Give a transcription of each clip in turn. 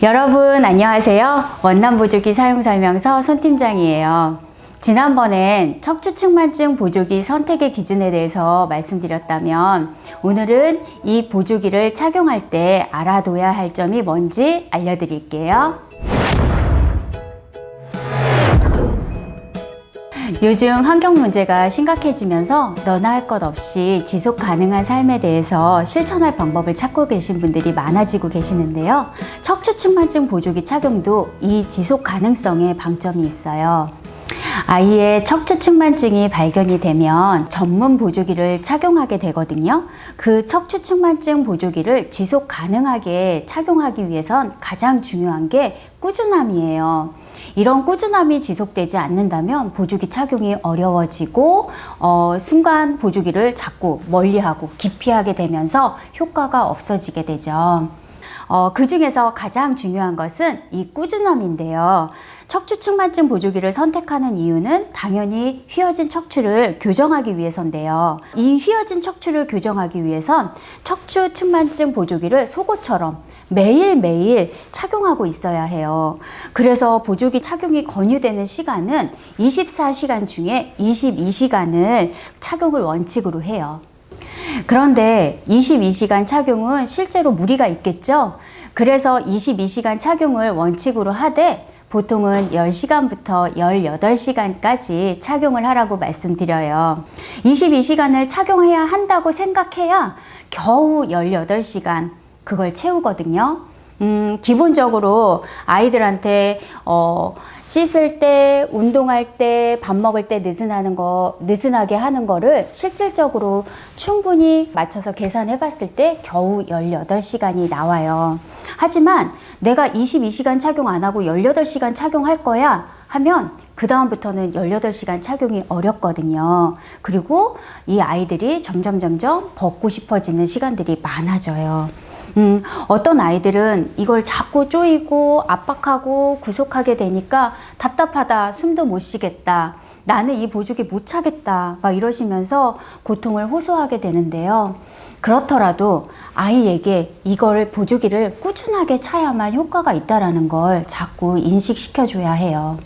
여러분 안녕하세요. 원남보조기 사용설명서 손팀장이에요. 지난번엔 척추측만증 보조기 선택의 기준에 대해서 말씀드렸다면 오늘은 이 보조기를 착용할 때 알아둬야 할 점이 뭔지 알려드릴게요. 요즘 환경 문제가 심각해지면서 너나 할 것 없이 지속 가능한 삶에 대해서 실천할 방법을 찾고 계신 분들이 많아지고 계시는데요. 척추측만증 보조기 착용도 이 지속 가능성에 방점이 있어요. 아이의 척추측만증이 발견이 되면 전문 보조기를 착용하게 되거든요. 그 척추측만증 보조기를 지속 가능하게 착용하기 위해선 가장 중요한 게 꾸준함이에요. 이런 꾸준함이 지속되지 않는다면 보조기 착용이 어려워지고 순간 보조기를 자꾸 멀리하고 기피하게 되면서 효과가 없어지게 되죠. 그 중에서 가장 중요한 것은 이 꾸준함인데요. 척추측만증 보조기를 선택하는 이유는 당연히 휘어진 척추를 교정하기 위해서인데요. 이 휘어진 척추를 교정하기 위해선 척추측만증 보조기를 속옷처럼 매일매일 착용하고 있어야 해요. 그래서 보조기 착용이 권유되는 시간은 24시간 중에 22시간을 착용을 원칙으로 해요. 그런데 22시간 착용은 실제로 무리가 있겠죠? 그래서 22시간 착용을 원칙으로 하되 보통은 10시간부터 18시간까지 착용을 하라고 말씀드려요. 22시간을 착용해야 한다고 생각해야 겨우 18시간 그걸 채우거든요. 기본적으로 아이들한테 씻을 때, 운동할 때, 밥 먹을 때 느슨하게 하는 거를 실질적으로 충분히 맞춰서 계산해 봤을 때 겨우 18시간이 나와요. 하지만 내가 22시간 착용 안 하고 18시간 착용할 거야 하면 그 다음부터는 18시간 착용이 어렵거든요. 그리고 이 아이들이 점점 벗고 싶어지는 시간들이 많아져요. 어떤 아이들은 이걸 자꾸 조이고 압박하고 구속하게 되니까 답답하다, 숨도 못 쉬겠다, 나는 이 보조기 못 차겠다 막 이러시면서 고통을 호소하게 되는데요. 그렇더라도 아이에게 이걸 보조기를 꾸준하게 차야만 효과가 있다는 걸 자꾸 인식시켜줘야 해요.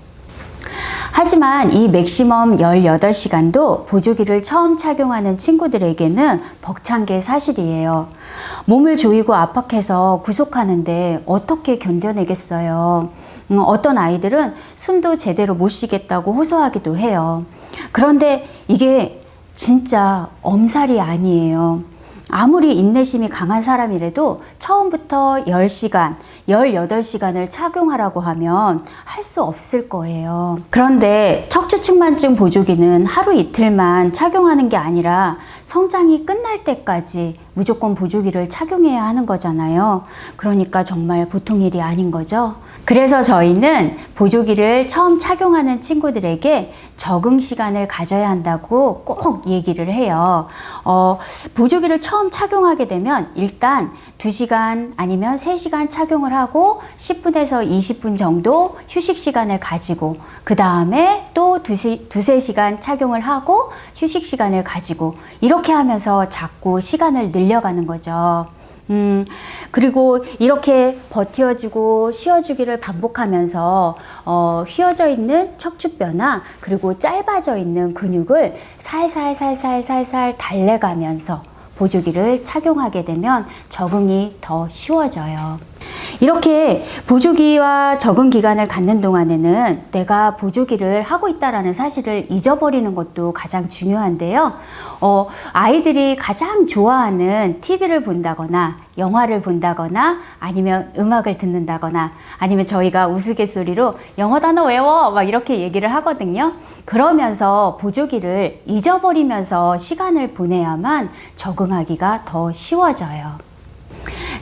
하지만 이 맥시멈 18시간도 보조기를 처음 착용하는 친구들에게는 벅찬 게 사실이에요. 몸을 조이고 압박해서 구속하는데 어떻게 견뎌내겠어요? 어떤 아이들은 숨도 제대로 못 쉬겠다고 호소하기도 해요. 그런데 이게 진짜 엄살이 아니에요. 아무리 인내심이 강한 사람이라도 처음부터 10시간, 18시간을 착용하라고 하면 할 수 없을 거예요. 그런데 척추측만증 보조기는 하루 이틀만 착용하는 게 아니라 성장이 끝날 때까지 무조건 보조기를 착용해야 하는 거잖아요. 그러니까 정말 보통 일이 아닌 거죠. 그래서 저희는 보조기를 처음 착용하는 친구들에게 적응 시간을 가져야 한다고 꼭 얘기를 해요. 보조기를 처음 착용하게 되면 일단 2시간 아니면 3시간 착용을 하고 10분에서 20분 정도 휴식 시간을 가지고 그 다음에 또 두세 시간 착용을 하고 휴식 시간을 가지고 이렇게 하면서 자꾸 시간을 늘려가는 거죠. 그리고 이렇게 버텨주고 쉬어주기를 반복하면서 휘어져 있는 척추뼈나 그리고 짧아져 있는 근육을 살살 달래가면서 보조기를 착용하게 되면 적응이 더 쉬워져요. 이렇게 보조기와 적응 기간을 갖는 동안에는 내가 보조기를 하고 있다는 사실을 잊어버리는 것도 가장 중요한데요. 아이들이 가장 좋아하는 TV를 본다거나 영화를 본다거나 아니면 음악을 듣는다거나 아니면 저희가 우스갯소리로 영어 단어 외워 막 이렇게 얘기를 하거든요. 그러면서 보조기를 잊어버리면서 시간을 보내야만 적응하기가 더 쉬워져요.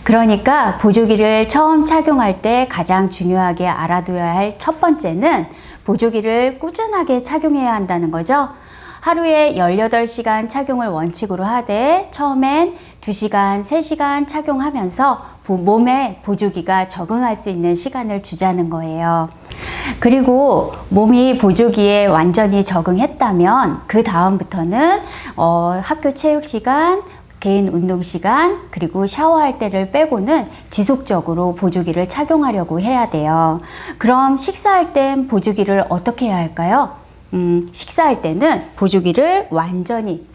그러니까 보조기를 처음 착용할 때 가장 중요하게 알아둬야 할 첫 번째는 보조기를 꾸준하게 착용해야 한다는 거죠. 하루에 18시간 착용을 원칙으로 하되 처음엔 2시간, 3시간 착용하면서 몸에 보조기가 적응할 수 있는 시간을 주자는 거예요. 그리고 몸이 보조기에 완전히 적응했다면 그 다음부터는 학교 체육 시간, 개인 운동 시간 그리고 샤워할 때를 빼고는 지속적으로 보조기를 착용하려고 해야 돼요. 그럼 식사할 땐 보조기를 어떻게 해야 할까요? 식사할 때는 보조기를 완전히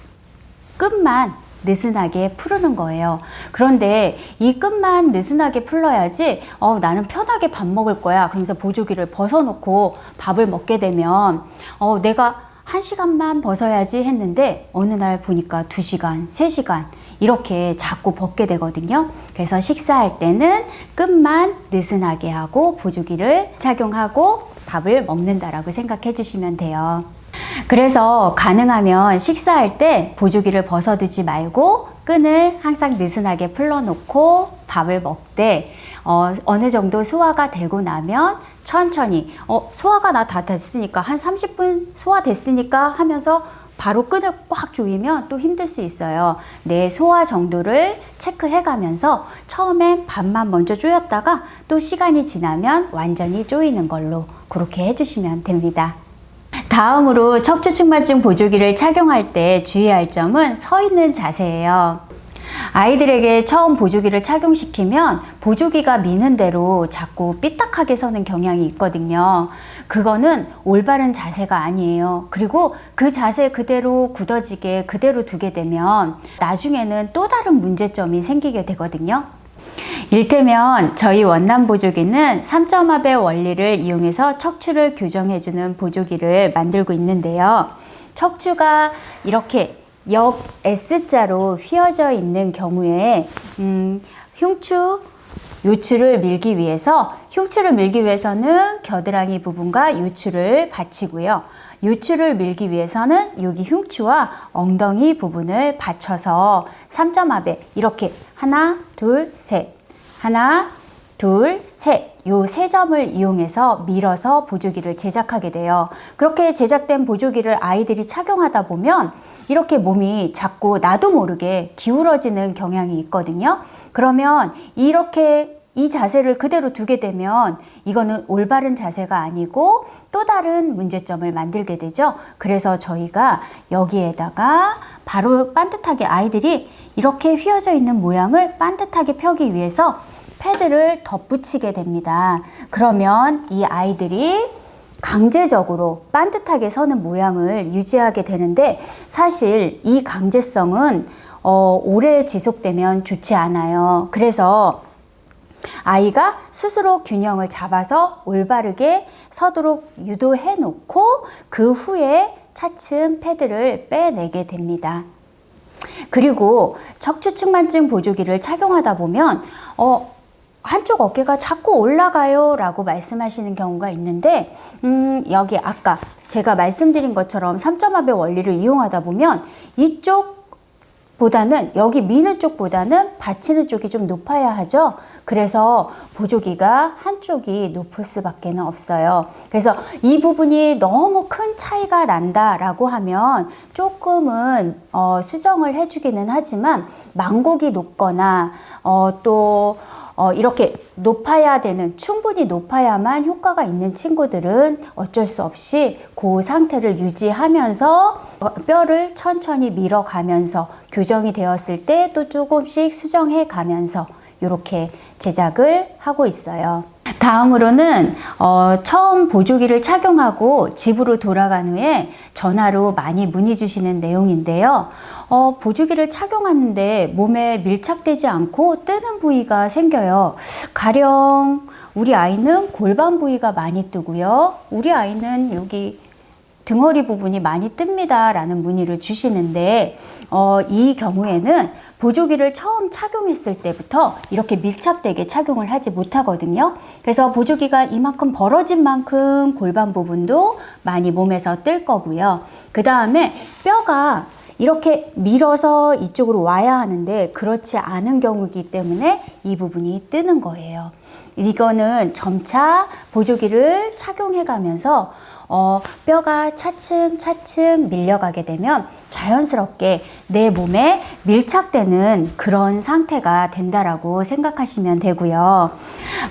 끝만 느슨하게 풀는 거예요. 그런데 이 끝만 느슨하게 풀어야지 나는 편하게 밥 먹을 거야 그러면서 보조기를 벗어놓고 밥을 먹게 되면 내가 1시간만 벗어야지 했는데 어느 날 보니까 2시간, 3시간 이렇게 자꾸 벗게 되거든요. 그래서 식사할 때는 끝만 느슨하게 하고 보조기를 착용하고 밥을 먹는다라고 생각해 주시면 돼요. 그래서 가능하면 식사할 때 보조기를 벗어두지 말고 끈을 항상 느슨하게 풀어놓고 밥을 먹되 어느 정도 소화가 되고 나면 천천히 소화가 다 됐으니까 한 30분 소화됐으니까 하면서 바로 끈을 꽉 조이면 또 힘들 수 있어요. 내 소화 정도를 체크해 가면서 처음엔 밥만 먼저 조였다가 또 시간이 지나면 완전히 조이는 걸로 그렇게 해주시면 됩니다. 다음으로 척추측만증 보조기를 착용할 때 주의할 점은 서 있는 자세예요. 아이들에게 처음 보조기를 착용시키면 보조기가 미는 대로 자꾸 삐딱하게 서는 경향이 있거든요. 그거는 올바른 자세가 아니에요. 그리고 그 자세 그대로 굳어지게 그대로 두게 되면 나중에는 또 다른 문제점이 생기게 되거든요. 일테면 저희 원남 보조기는 3점압의 원리를 이용해서 척추를 교정해주는 보조기를 만들고 있는데요. 척추가 이렇게 옆 S자로 휘어져 있는 경우에 흉추, 요추를 밀기 위해서는 겨드랑이 부분과 요추를 받치고요. 요추를 밀기 위해서는 여기 흉추와 엉덩이 부분을 받쳐서 3점압에 이렇게 하나, 둘, 셋 하나, 둘, 셋 요 세 점을 이용해서 밀어서 보조기를 제작하게 돼요. 그렇게 제작된 보조기를 아이들이 착용하다 보면 이렇게 몸이 자꾸 나도 모르게 기울어지는 경향이 있거든요. 그러면 이렇게 이 자세를 그대로 두게 되면 이거는 올바른 자세가 아니고 또 다른 문제점을 만들게 되죠. 그래서 저희가 여기에다가 바로 반듯하게 아이들이 이렇게 휘어져 있는 모양을 반듯하게 펴기 위해서 패드를 덧붙이게 됩니다. 그러면 이 아이들이 강제적으로 반듯하게 서는 모양을 유지하게 되는데 사실 이 강제성은 오래 지속되면 좋지 않아요. 그래서 아이가 스스로 균형을 잡아서 올바르게 서도록 유도해 놓고 그 후에 차츰 패드를 빼내게 됩니다. 그리고 척추측만증 보조기를 착용하다 보면 한쪽 어깨가 자꾸 올라가요 라고 말씀하시는 경우가 있는데 여기 아까 제가 말씀드린 것처럼 3점압의 원리를 이용하다 보면 이쪽보다는 여기 미는 쪽보다는 받치는 쪽이 좀 높아야 하죠. 그래서 보조기가 한쪽이 높을 수밖에 없어요. 그래서 이 부분이 너무 큰 차이가 난다라고 하면 조금은 수정을 해주기는 하지만 망곡이 높거나 이렇게 높아야 되는, 충분히 높아야만 효과가 있는 친구들은 어쩔 수 없이 그 상태를 유지하면서 뼈를 천천히 밀어가면서 교정이 되었을 때 또 조금씩 수정해 가면서 이렇게 제작을 하고 있어요. 다음으로는 처음 보조기를 착용하고 집으로 돌아간 후에 전화로 많이 문의 주시는 내용인데요. 보조기를 착용하는데 몸에 밀착되지 않고 뜨는 부위가 생겨요. 가령 우리 아이는 골반 부위가 많이 뜨고요. 우리 아이는 여기 등허리 부분이 많이 뜹니다 라는 문의를 주시는데 이 경우에는 보조기를 처음 착용했을 때부터 이렇게 밀착되게 착용을 하지 못하거든요. 그래서 보조기가 이만큼 벌어진 만큼 골반 부분도 많이 몸에서 뜰 거고요. 그 다음에 뼈가 이렇게 밀어서 이쪽으로 와야 하는데 그렇지 않은 경우이기 때문에 이 부분이 뜨는 거예요. 이거는 점차 보조기를 착용해 가면서 뼈가 차츰 밀려가게 되면 자연스럽게 내 몸에 밀착되는 그런 상태가 된다라고 생각하시면 되고요.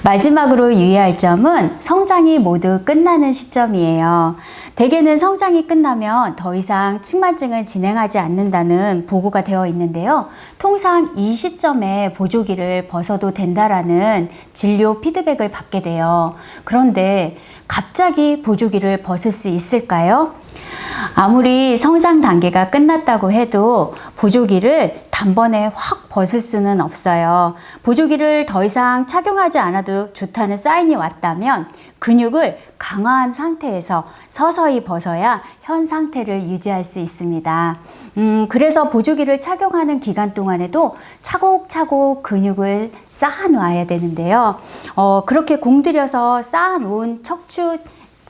마지막으로 유의할 점은 성장이 모두 끝나는 시점이에요. 대개는 성장이 끝나면 더 이상 측만증은 진행하지 않는다는 보고가 되어 있는데요. 통상 이 시점에 보조기를 벗어도 된다라는 진료 피드백을 받게 돼요. 그런데 갑자기 보조기를 벗을 수 있을까요? 아무리 성장 단계가 끝났다고 해도 보조기를 단번에 확 벗을 수는 없어요. 보조기를 더 이상 착용하지 않아도 좋다는 사인이 왔다면 근육을 강화한 상태에서 서서히 벗어야 현 상태를 유지할 수 있습니다. 그래서 보조기를 착용하는 기간 동안에도 차곡차곡 근육을 쌓아놔야 되는데요. 그렇게 공들여서 쌓아놓은 척추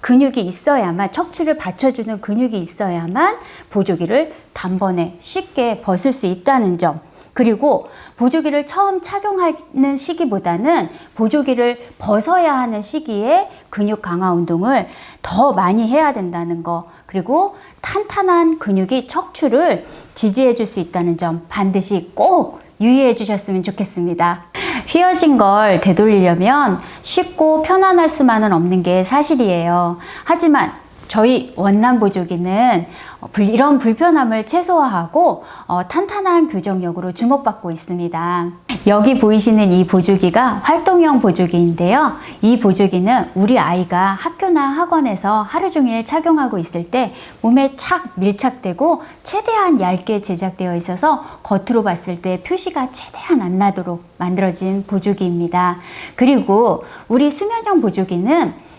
근육이 있어야만, 척추를 받쳐주는 근육이 있어야만 보조기를 단번에 쉽게 벗을 수 있다는 점. 그리고 보조기를 처음 착용하는 시기보다는 보조기를 벗어야 하는 시기에 근육 강화 운동을 더 많이 해야 된다는 거. 그리고 탄탄한 근육이 척추를 지지해 줄 수 있다는 점 반드시 꼭 유의해 주셨으면 좋겠습니다. 휘어진 걸 되돌리려면 쉽고 편안할 수만은 없는 게 사실이에요. 하지만 저희 원남 보조기는 이런 불편함을 최소화하고 탄탄한 교정력으로 주목받고 있습니다. 여기 보이시는 이 보조기가 활동형 보조기인데요. 이 보조기는 우리 아이가 학교나 학원에서 하루 종일 착용하고 있을 때 몸에 착 밀착되고 최대한 얇게 제작되어 있어서 겉으로 봤을 때 표시가 최대한 안 나도록 만들어진 보조기입니다. 그리고 우리 수면형 보조기는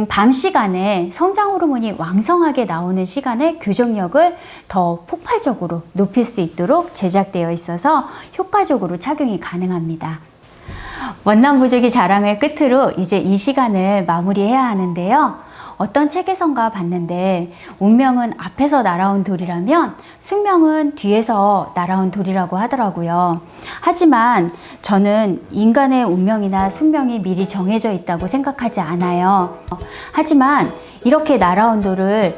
밤 시간에 성장 호르몬이 왕성하게 나오는 시간에 교정력을 더 폭발적으로 높일 수 있도록 제작되어 있어서 효과적으로 착용이 가능합니다. 원남 보조기 자랑을 끝으로 이제 이 시간을 마무리해야 하는데요. 어떤 책에선가 봤는데 운명은 앞에서 날아온 돌이라면 숙명은 뒤에서 날아온 돌이라고 하더라고요. 하지만 저는 인간의 운명이나 숙명이 미리 정해져 있다고 생각하지 않아요. 하지만 이렇게 날아온 돌을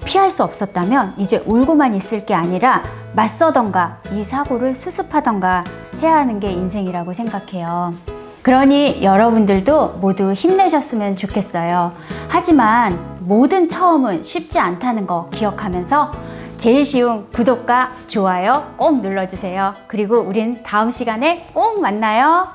피할 수 없었다면 이제 울고만 있을 게 아니라 맞서던가 이 사고를 수습하던가 해야 하는 게 인생이라고 생각해요. 그러니 여러분들도 모두 힘내셨으면 좋겠어요. 하지만 모든 처음은 쉽지 않다는 거 기억하면서 제일 쉬운 구독과 좋아요 꼭 눌러주세요. 그리고 우린 다음 시간에 꼭 만나요.